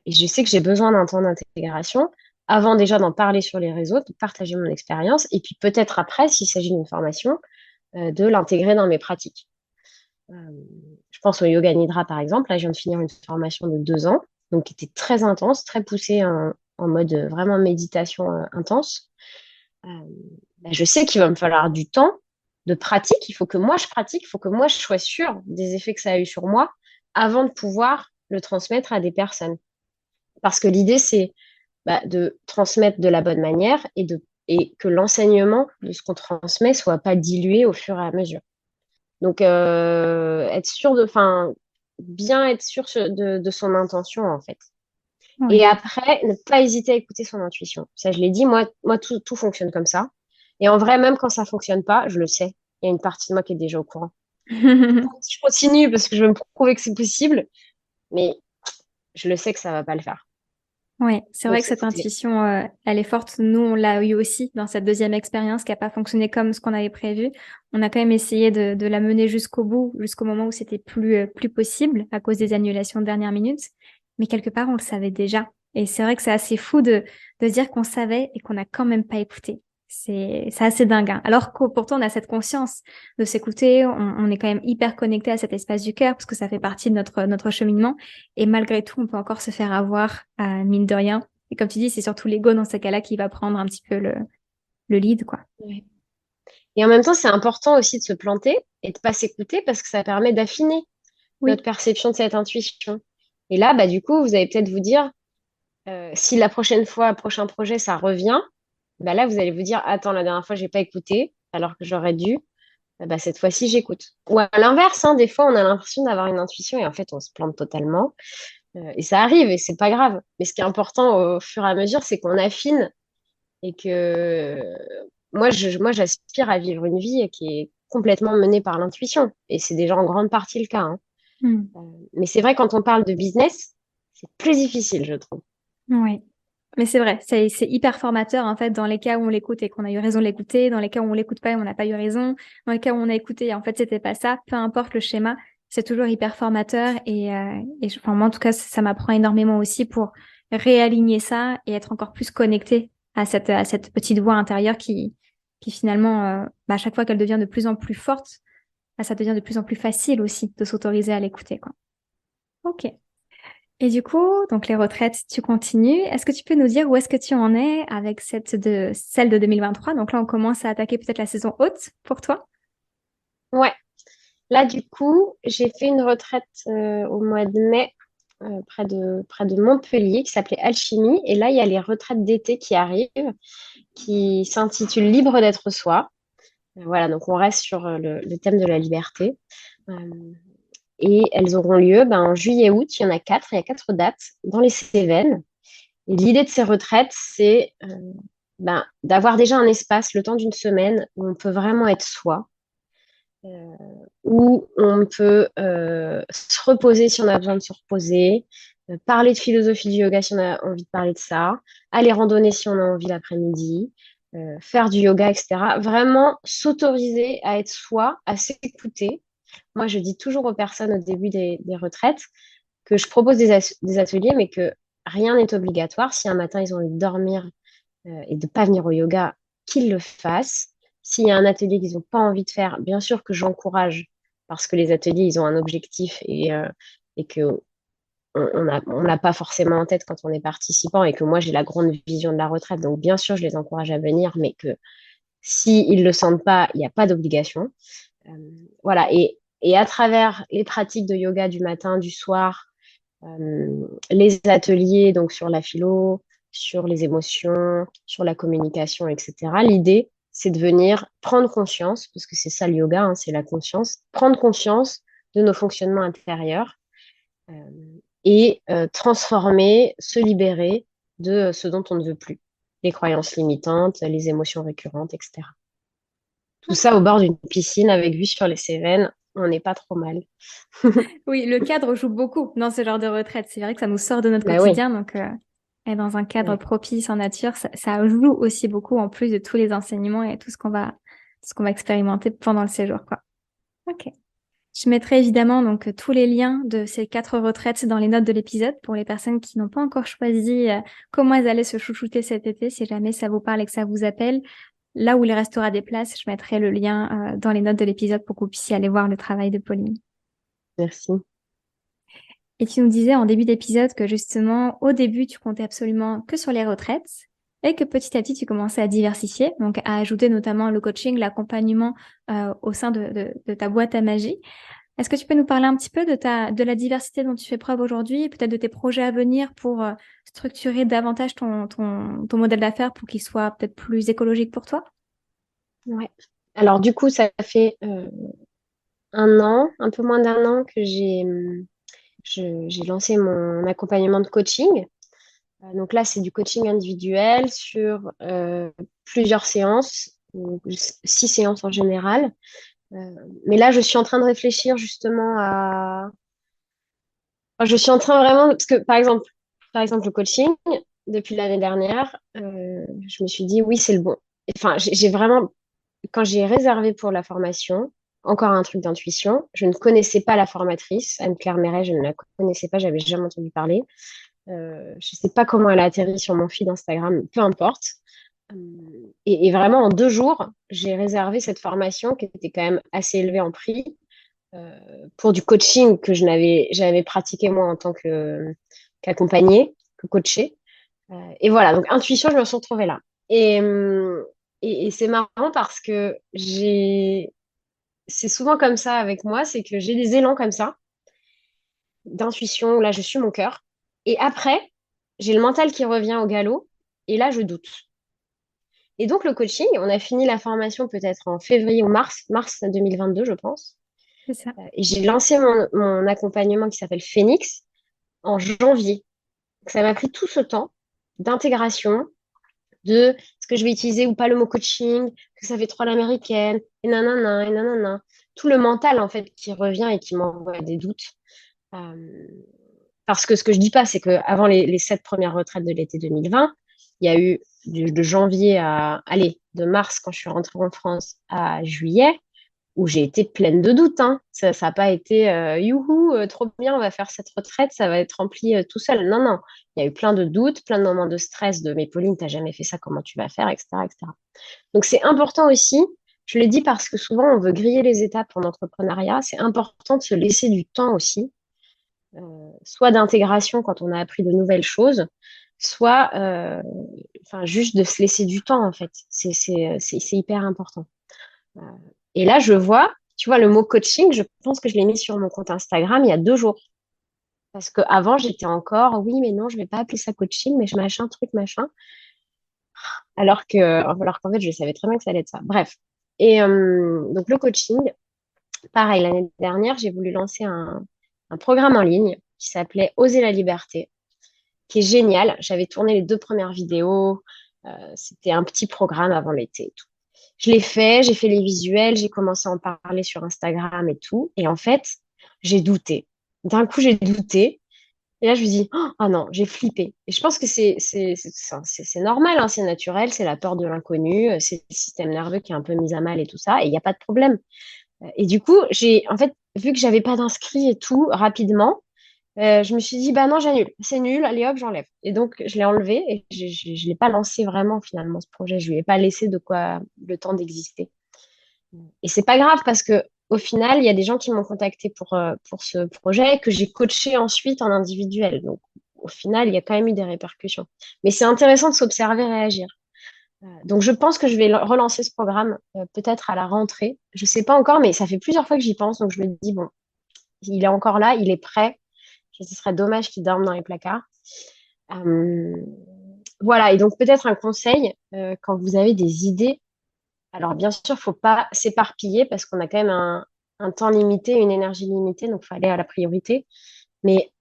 et je sais que j'ai besoin d'un temps d'intégration avant déjà d'en parler sur les réseaux, de partager mon expérience, et puis peut-être après, s'il s'agit d'une formation, de l'intégrer dans mes pratiques. Euh, je pense au yoga nidra par exemple. Là, je viens de finir une formation de 2 ans, donc qui était très intense, très poussée en mode vraiment méditation intense. Euh, ben, je sais qu'il va me falloir du temps de pratique. Il faut que moi je pratique, il faut que moi je sois sûre des effets que ça a eu sur moi avant de pouvoir le transmettre à des personnes. Parce que l'idée, c'est de transmettre de la bonne manière et que l'enseignement de ce qu'on transmet soit pas dilué au fur et à mesure. Donc, être sûr enfin, bien être sûr de son intention, en fait. Et Oui. après, ne pas hésiter à écouter son intuition. Ça, je l'ai dit, moi tout fonctionne comme ça. Et en vrai, même quand ça fonctionne pas, je le sais. Il y a une partie de moi qui est déjà au courant. Je continue parce que je veux me prouver que c'est possible, mais je le sais que ça va pas le faire. Ouais, c'est Donc, vrai que cette s'écouter. intuition, elle est forte. Nous, on l'a eu aussi dans cette deuxième expérience qui a pas fonctionné comme ce qu'on avait prévu. On a quand même essayé de la mener jusqu'au bout, jusqu'au moment où c'était plus possible à cause des annulations de dernière minute. Mais quelque part, on le savait déjà. Et c'est vrai que c'est assez fou de se dire qu'on savait et qu'on n'a quand même pas écouté. C'est assez dingue, hein. Alors que pourtant, on a cette conscience de s'écouter. On est quand même hyper connecté à cet espace du cœur parce que ça fait partie de notre cheminement. Et malgré tout, on peut encore se faire avoir, mine de rien. Et comme tu dis, c'est surtout l'ego dans ces cas-là qui va prendre un petit peu le lead, quoi. Ouais. Et en même temps, c'est important aussi de se planter et de pas s'écouter parce que ça permet d'affiner Oui. notre perception de cette intuition. Et là, bah, du coup, vous allez peut-être vous dire, si la prochaine fois, prochain projet, ça revient, bah là, vous allez vous dire, attends, la dernière fois, j'ai pas écouté alors que j'aurais dû. Bah, cette fois-ci, j'écoute. Ou à l'inverse, hein, des fois, on a l'impression d'avoir une intuition et en fait, on se plante totalement. Et ça arrive et c'est pas grave. Mais ce qui est important au fur et à mesure, c'est qu'on affine et que moi, j'aspire à vivre une vie qui est complètement menée par l'intuition. Et c'est déjà en grande partie le cas, hein. Hmm. Euh, mais c'est vrai, quand on parle de business, c'est plus difficile, je trouve. Ouais. Mais c'est vrai, c'est hyper formateur en fait dans les cas où on l'écoute et qu'on a eu raison de l'écouter, dans les cas où on l'écoute pas et on n'a pas eu raison, dans les cas où on a écouté et en fait c'était pas ça, peu importe le schéma, c'est toujours hyper formateur enfin, moi en tout cas ça m'apprend énormément aussi pour réaligner ça et être encore plus connecté à cette petite voix intérieure qui finalement à chaque fois qu'elle devient de plus en plus forte, ça devient de plus en plus facile aussi de s'autoriser à l'écouter quoi. Ok. Et du coup, donc les retraites, tu continues. Est-ce que tu peux nous dire où est-ce que tu en es avec celle de 2023? Donc là, on commence à attaquer peut-être la saison haute pour toi. Ouais. Là, du coup, j'ai fait une retraite au mois de mai près de Montpellier qui s'appelait Alchimie. Et là, il y a les retraites d'été qui arrivent, qui s'intitulent Libre d'être soi. Voilà, donc on reste sur le thème de la liberté. Euh, et elles auront lieu en juillet-août. Il y en a quatre, il y a quatre dates dans les Cévennes. Et l'idée de ces retraites, c'est d'avoir déjà un espace, le temps d'une semaine, où on peut vraiment être soi, euh, où on peut se reposer si on a besoin de se reposer, parler de philosophie du yoga si on a envie de parler de ça, aller randonner si on a envie l'après-midi, faire du yoga, etc. Vraiment s'autoriser à être soi, à s'écouter. Moi, je dis toujours aux personnes au début des retraites que je propose des ateliers, mais que rien n'est obligatoire. Si un matin, ils ont envie de dormir et de ne pas venir au yoga, qu'ils le fassent. S'il y a un atelier qu'ils n'ont pas envie de faire, bien sûr que j'encourage, parce que les ateliers, ils ont un objectif et que on n'a pas forcément en tête quand on est participant et que moi, j'ai la grande vision de la retraite. Donc, bien sûr, je les encourage à venir, mais que s'ils ne le sentent pas, il n'y a pas d'obligation. Euh, voilà. Et à travers les pratiques de yoga du matin, du soir, les ateliers donc sur la philo, sur les émotions, sur la communication, etc. L'idée, c'est de venir prendre conscience, parce que c'est ça le yoga, hein, c'est la conscience, prendre conscience de nos fonctionnements intérieurs euh, et transformer, se libérer de ce dont on ne veut plus, les croyances limitantes, les émotions récurrentes, etc. Tout ça au Ok. bord d'une piscine avec vue sur les Cévennes, on n'est pas trop mal. Oui, le cadre joue beaucoup dans ce genre de retraite. C'est vrai que ça nous sort de notre Ben oui, quotidien, donc être dans un cadre ouais. propice en nature, ça joue aussi beaucoup en plus de tous les enseignements et tout ce qu'on va expérimenter pendant le séjour, quoi. Ok. Je mettrai évidemment donc tous les liens de ces 4 retraites dans les notes de l'épisode pour les personnes qui n'ont pas encore choisi comment elles allaient se chouchouter cet été. Si jamais ça vous parle et que ça vous appelle, là où il restera des places, je mettrai le lien dans les notes de l'épisode pour que vous puissiez aller voir le travail de Pauline. Merci. Et tu nous disais en début d'épisode que justement, au début, tu comptais absolument que sur les retraites et que petit à petit, tu commençais à diversifier, donc à ajouter notamment le coaching, l'accompagnement au sein de ta boîte à magie. Est-ce que tu peux nous parler un petit peu de la diversité dont tu fais preuve aujourd'hui, et peut-être de tes projets à venir pour structurer davantage ton modèle d'affaires pour qu'il soit peut-être plus écologique pour toi? Ouais. Alors du coup, ça fait un an, un peu moins d'un an que j'ai lancé mon accompagnement de coaching. Donc là, c'est du coaching individuel sur plusieurs séances, donc 6 séances en général. Euh, mais là, je suis en train de réfléchir justement à... Enfin, je suis en train vraiment... Parce que par exemple, le coaching, depuis l'année dernière, je me suis dit, oui, c'est le bon. Enfin, j'ai vraiment quand j'ai réservé pour la formation, encore un truc d'intuition, je ne connaissais pas la formatrice, Anne-Claire Méret, je ne la connaissais pas, j'avais jamais entendu parler. Je ne sais pas comment elle a atterri sur mon feed Instagram, peu importe. Euh, et vraiment, en 2 jours, j'ai réservé cette formation qui était quand même assez élevée en prix euh, pour du coaching que j'avais pratiqué moi en tant qu'accompagnée, que coachée. Et voilà, donc intuition, je me suis retrouvée là. Et, et c'est marrant parce que c'est souvent comme ça avec moi, c'est que j'ai des élans comme ça, d'intuition, où là, je suis mon cœur. Et après, j'ai le mental qui revient au galop, et là, je doute. Et donc, le coaching, on a fini la formation peut-être en février ou mars 2022, je pense. C'est ça. Et j'ai lancé mon accompagnement qui s'appelle Phoenix en janvier. Donc, ça m'a pris tout ce temps d'intégration, de est-ce que je vais utiliser ou pas le mot coaching, que ça fait trop à l'américaine, et nanana, et nanana. Tout le mental, en fait, qui revient et qui m'envoie des doutes. Euh, Parce que ce que je dis pas, c'est qu'avant les 7 premières retraites de l'été 2020, il y a eu de janvier allez, de mars quand je suis rentrée en France à juillet, où j'ai été pleine de doutes, hein. Ça n'a pas été youhou, trop bien, on va faire cette retraite, ça va être rempli tout seul. Non, non. Il y a eu plein de doutes, plein de moments de stress de mais Pauline, t'as jamais fait ça, comment tu vas faire, etc., etc. Donc c'est important aussi, je le dis parce que souvent on veut griller les étapes en entrepreneuriat, c'est important de se laisser du temps aussi, soit d'intégration quand on a appris de nouvelles choses, soit enfin, juste de se laisser du temps en fait. C'est hyper important. Euh, Et là, je vois, tu vois, le mot coaching, je pense que je l'ai mis sur mon compte Instagram il y a 2 jours. Parce qu'avant, j'étais encore, oui, mais non, je vais pas appeler ça coaching, mais je machin, truc, machin. Alors qu'en fait, je savais très bien que ça allait être ça. Bref. Et donc, le coaching, pareil, l'année dernière, j'ai voulu lancer un programme en ligne qui s'appelait Oser la liberté, qui est génial. J'avais tourné les 2 premières vidéos. C'était un petit programme avant l'été et tout. Je l'ai fait, j'ai fait les visuels, j'ai commencé à en parler sur Instagram et tout. Et en fait, j'ai douté. D'un coup, j'ai douté. Et là, je me dis, oh ah non, j'ai flippé. Et je pense que c'est normal, hein, c'est naturel, c'est la peur de l'inconnu, c'est le système nerveux qui est un peu mis à mal et tout ça. Et il n'y a pas de problème. Et du coup, en fait, vu que j'avais pas d'inscrits et tout, rapidement, je me suis dit, bah non, j'annule. C'est nul, allez hop, j'enlève. Et donc, je l'ai enlevé et je l'ai pas lancé vraiment, finalement, ce projet. Je lui ai pas laissé de quoi le temps d'exister. Et c'est pas grave parce que au final, il y a des gens qui m'ont contacté pour ce projet que j'ai coaché ensuite en individuel. Donc, au final, il y a quand même eu des répercussions. Mais c'est intéressant de s'observer et réagir. Donc, je pense que je vais relancer ce programme peut-être à la rentrée. Je sais pas encore, mais ça fait plusieurs fois que j'y pense. Donc, je me dis, bon, il est encore là, il est prêt. Ce serait dommage qu'il dorme dans les placards. Euh, voilà, et donc peut-être un conseil, quand vous avez des idées, alors bien sûr, il ne faut pas s'éparpiller parce qu'on a quand même un temps limité, une énergie limitée, donc il faut aller à la priorité. Mais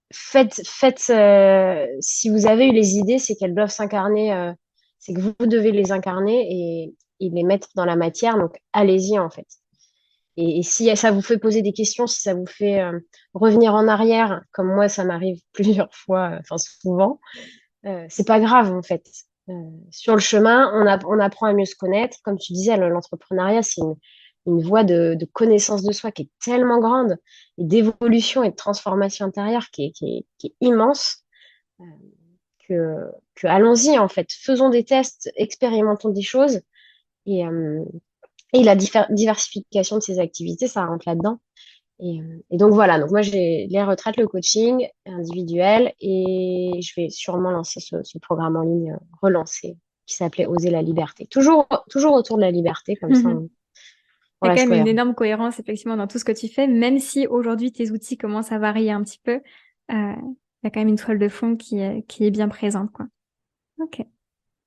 si vous avez eu les idées, c'est qu'elles doivent s'incarner, c'est que vous devez les incarner et les mettre dans la matière, donc allez-y en fait. Et si ça vous fait poser des questions, si ça vous fait revenir en arrière, comme moi, ça m'arrive plusieurs fois, enfin souvent, c'est pas grave en fait. Euh, sur le chemin, on apprend à mieux se connaître. Comme tu disais, l'entrepreneuriat, c'est une voie de connaissance de soi qui est tellement grande, et d'évolution et de transformation intérieure qui est immense, euh, que allons-y en fait. Faisons des tests, expérimentons des choses et et la diversification de ces activités, ça rentre là-dedans. Et donc voilà, donc moi j'ai les retraites, le coaching individuel et je vais sûrement lancer ce programme en ligne relancé qui s'appelait Oser la liberté. Toujours autour de la liberté, comme ça on Il y a quand reste même une cohérent. énorme cohérence effectivement dans tout ce que tu fais, même si aujourd'hui tes outils commencent à varier un petit peu, il y a quand même une toile de fond qui est bien présente, quoi. Ok.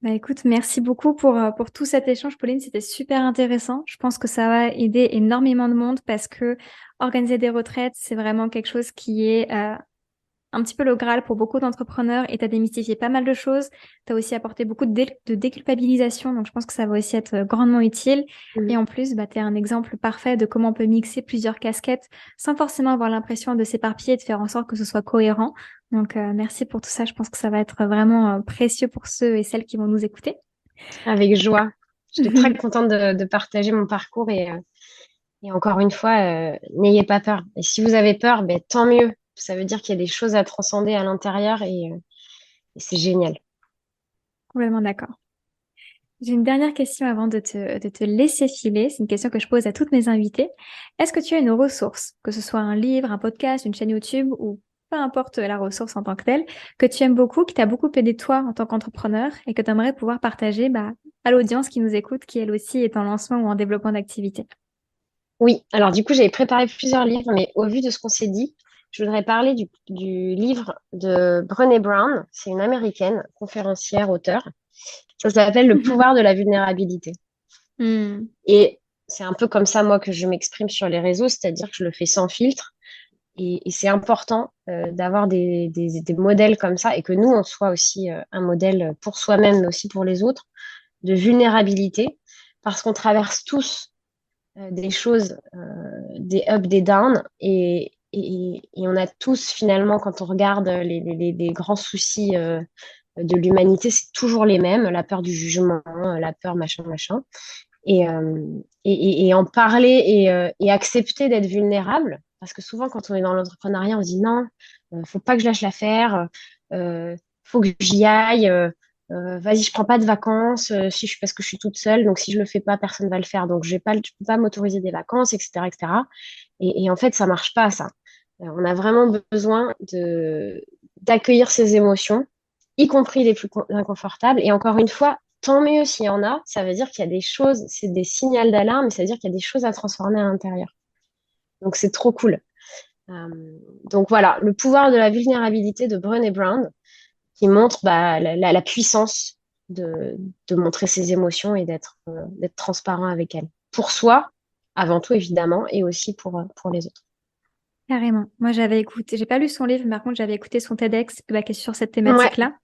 Bah écoute, merci beaucoup pour tout cet échange, Pauline. C'était super intéressant. Je pense que ça va aider énormément de monde parce que organiser des retraites, c'est vraiment quelque chose qui est un petit peu le Graal pour beaucoup d'entrepreneurs et tu as démystifié pas mal de choses. Tu as aussi apporté beaucoup de déculpabilisation, donc je pense que ça va aussi être grandement utile. Et Mhm. en plus, bah, tu es un exemple parfait de comment on peut mixer plusieurs casquettes sans forcément avoir l'impression de s'éparpiller et de faire en sorte que ce soit cohérent. Donc merci pour tout ça. Je pense que ça va être vraiment précieux pour ceux et celles qui vont nous écouter. Avec joie. J'étais très contente de partager mon parcours et encore une fois, n'ayez pas peur. Et si vous avez peur, ben, tant mieux. Ça veut dire qu'il y a des choses à transcender à l'intérieur et c'est génial. Complètement d'accord. J'ai une dernière question avant de te laisser filer. C'est une question que je pose à toutes mes invitées. Est-ce que tu as une ressource, que ce soit un livre, un podcast, une chaîne YouTube ou peu importe la ressource en tant que telle, que tu aimes beaucoup, qui t'a beaucoup aidé toi en tant qu'entrepreneur et que tu aimerais pouvoir partager à l'audience qui nous écoute, qui elle aussi est en lancement ou en développement d'activité. Oui, alors du coup, j'avais préparé plusieurs livres, mais au vu de ce qu'on s'est dit, je voudrais parler du livre de Brené Brown. C'est une américaine, conférencière, auteure. Ça s'appelle Le pouvoir de la vulnérabilité. Hmm. Et c'est un peu comme ça, moi, que je m'exprime sur les réseaux, c'est-à-dire que je le fais sans filtre. Et c'est important d'avoir des modèles comme ça et que nous, on soit aussi un modèle pour soi-même, mais aussi pour les autres, de vulnérabilité, parce qu'on traverse tous des choses, des ups, des downs, et on a tous, finalement, quand on regarde les grands soucis de l'humanité, c'est toujours les mêmes, la peur du jugement, la peur machin, machin. Et en parler et accepter d'être vulnérable, parce que souvent quand on est dans l'entrepreneuriat, on se dit non, faut pas que je lâche l'affaire, euh, faut que j'y aille, vas-y, je prends pas de vacances, si je, parce que je suis toute seule, donc si je le fais pas, personne va le faire, donc je peux pas m'autoriser des vacances, etc., etc. Et en fait, ça marche pas, ça. On a vraiment besoin d'accueillir ses émotions, y compris les plus inconfortables. Et encore une fois, tant mieux s'il y en a, ça veut dire qu'il y a des choses, c'est des signaux d'alarme, et ça veut dire qu'il y a des choses à transformer à l'intérieur. Donc c'est trop cool. Euh, donc voilà, le pouvoir de la vulnérabilité de Brené Brown, qui montre la puissance de montrer ses émotions et d'être transparent avec elles. Pour soi, avant tout évidemment, et aussi pour les autres. Carrément. Moi, j'avais écouté, j'ai pas lu son livre, mais par contre, j'avais écouté son TEDx qui est sur cette Ouais, thématique-là.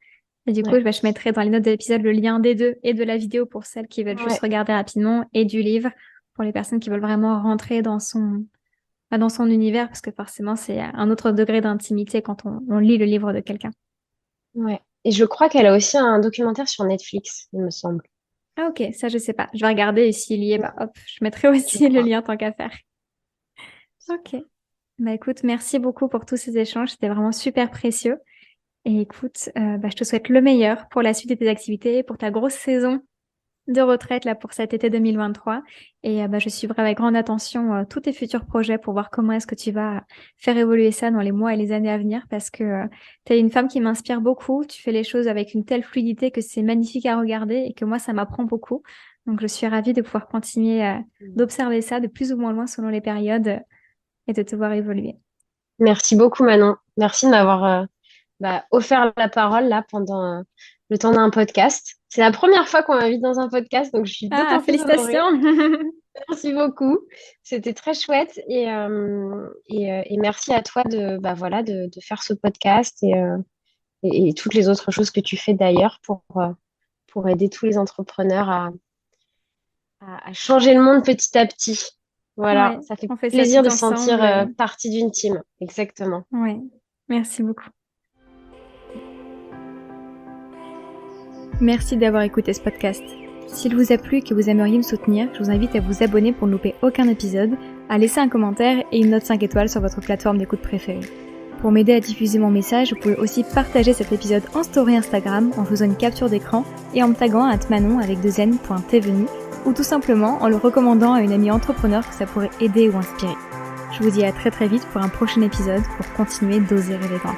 Et du coup, ouais, je mettrai dans les notes de l'épisode le lien des deux et de la vidéo pour celles qui veulent juste ouais. regarder rapidement et du livre pour les personnes qui veulent vraiment rentrer dans son univers parce que forcément, c'est un autre degré d'intimité quand on lit le livre de quelqu'un. Ouais. Et je crois qu'elle a aussi un documentaire sur Netflix, il me semble. Ah, ok, ça, je sais pas. Je vais regarder et s'il y est, Ouais, hop, je mettrai je aussi le crois. lien tant qu'à faire. Ok. Écoute, merci beaucoup pour tous ces échanges. C'était vraiment super précieux. Et écoute, je te souhaite le meilleur pour la suite de tes activités, pour ta grosse saison de retraite là pour cet été 2023. Et je suivrai avec grande attention tous tes futurs projets pour voir comment est-ce que tu vas faire évoluer ça dans les mois et les années à venir parce que tu es une femme qui m'inspire beaucoup. Tu fais les choses avec une telle fluidité que c'est magnifique à regarder et que moi, ça m'apprend beaucoup. Donc, je suis ravie de pouvoir continuer d'observer ça de plus ou moins loin selon les périodes et de te voir évoluer. Merci beaucoup, Manon. Merci de m'avoir offert la parole là pendant le temps d'un podcast. C'est la première fois qu'on m'invite dans un podcast, donc je suis Ah, d'autant plus honorée. félicitations! Merci beaucoup. C'était très chouette et merci à toi de faire ce podcast et toutes les autres choses que tu fais d'ailleurs pour aider tous les entrepreneurs à changer le monde petit à petit. Voilà, Ouais, ça fait on fait ça plaisir tout de se sentir ensemble. partie d'une team. Exactement. Ouais, merci beaucoup. Merci d'avoir écouté ce podcast. S'il vous a plu et que vous aimeriez me soutenir, je vous invite à vous abonner pour ne louper aucun épisode, à laisser un commentaire et une note 5 étoiles sur votre plateforme d'écoute préférée. Pour m'aider à diffuser mon message, vous pouvez aussi partager cet épisode en story Instagram en faisant une capture d'écran et en me taguant @manon avec 2n.tvenu ou tout simplement en le recommandant à une amie entrepreneur que ça pourrait aider ou inspirer. Je vous dis à très très vite pour un prochain épisode pour continuer d'oser rêver grand.